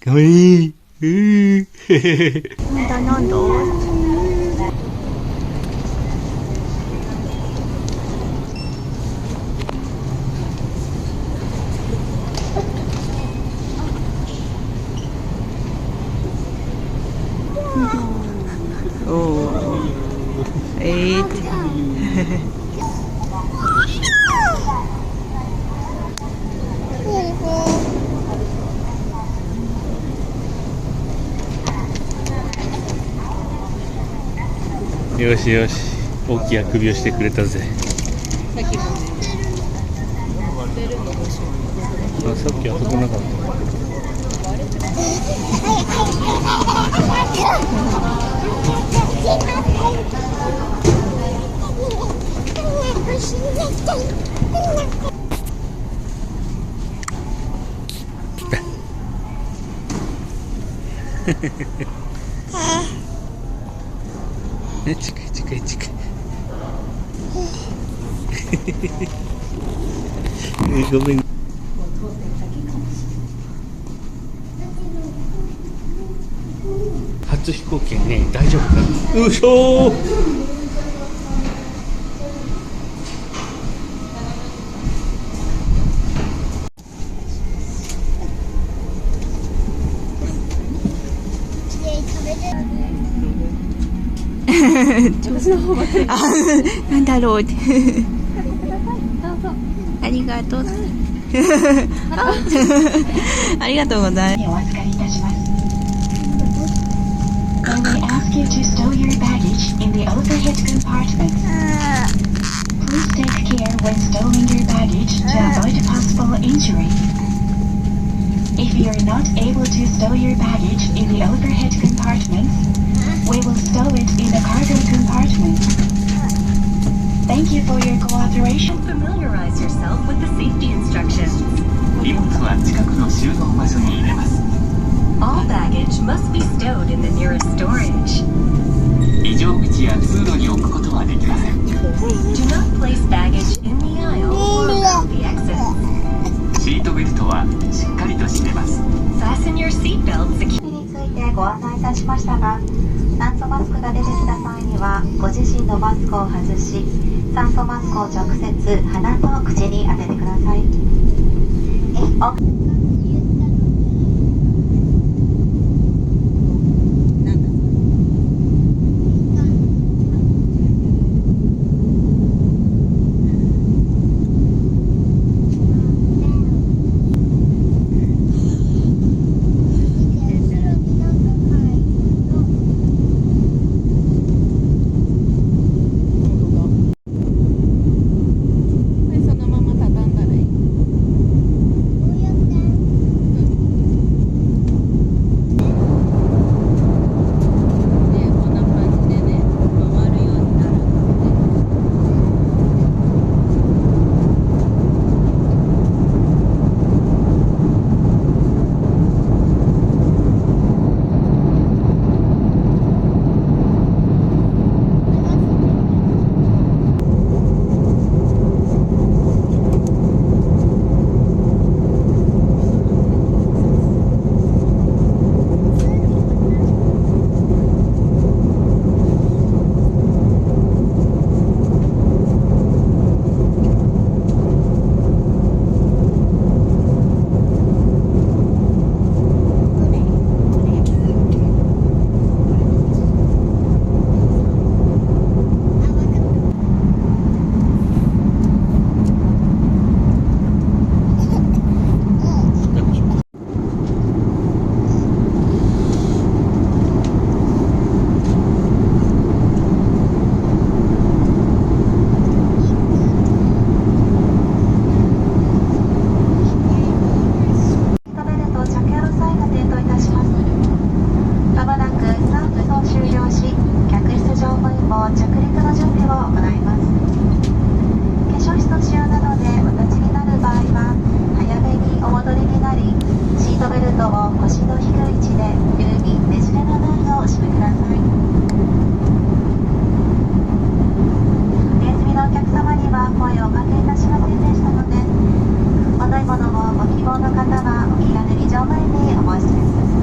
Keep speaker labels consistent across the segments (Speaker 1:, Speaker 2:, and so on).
Speaker 1: かわいい。
Speaker 2: なんだお
Speaker 1: よしよし、大きいあくびをしてくれたぜ。あ、さっきあそこなかった。近い近い近い。ごめん。初飛行機ね、大丈夫かな。よいしょー。
Speaker 2: なんだろうってありがとうありがとうございます。
Speaker 3: お預かりいたします。When we ask you to stow your baggage in the overhead compartment, please take care when stowing your baggage to avoid a possible injury. If you are not able to stow your baggage in the overhead compartment, we will stow it in the cargo compartment. Thank you for your cooperation.
Speaker 4: Familiarize yourself with the safety instructions.
Speaker 5: 荷物は近くの収納場所に入れます。
Speaker 4: All baggage must be stowed in the nearest storage.
Speaker 5: 異常口や通路に置くことはできません。
Speaker 4: Do not place baggage in the aisle or around the exits.
Speaker 5: シートベルトはしっかりと締めます。
Speaker 4: Fasten your seatbelt securely.
Speaker 3: についてご案内いたしましたが、酸素マスクが出てきた際にはご自身のマスクを外し、酸素マスクを直接鼻と口に当ててください。ご希望の方はお気軽に乗務員にお申し付けください。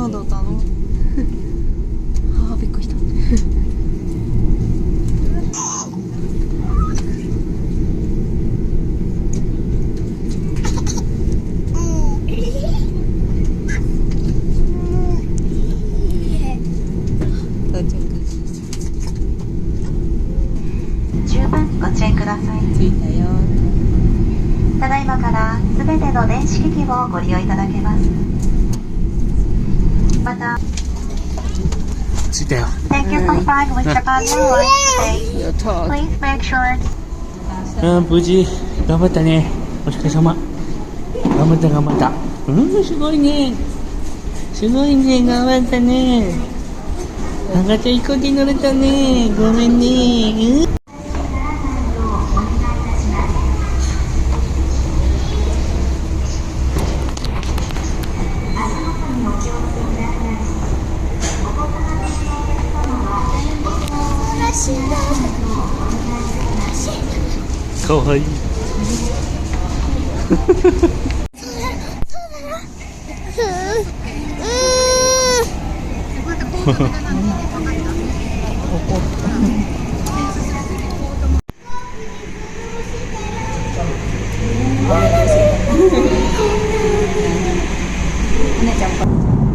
Speaker 2: なんだったのあーびっくりした
Speaker 3: 十分ご注意ください。
Speaker 2: 着いたよ。
Speaker 3: ただいまからすべての電子機器をご利用いただけます。また、
Speaker 1: 着いたよ。
Speaker 3: Thank you for flying with Japan Airlines today.
Speaker 2: やったー。
Speaker 3: Please make sure
Speaker 1: 無事頑張ったね。お疲れ様。頑張った頑張った。すごいね。すごいね、頑張ったね。赤ちゃん飛行機乗れたね。ごめんね。かわいい。
Speaker 2: お姉ちゃん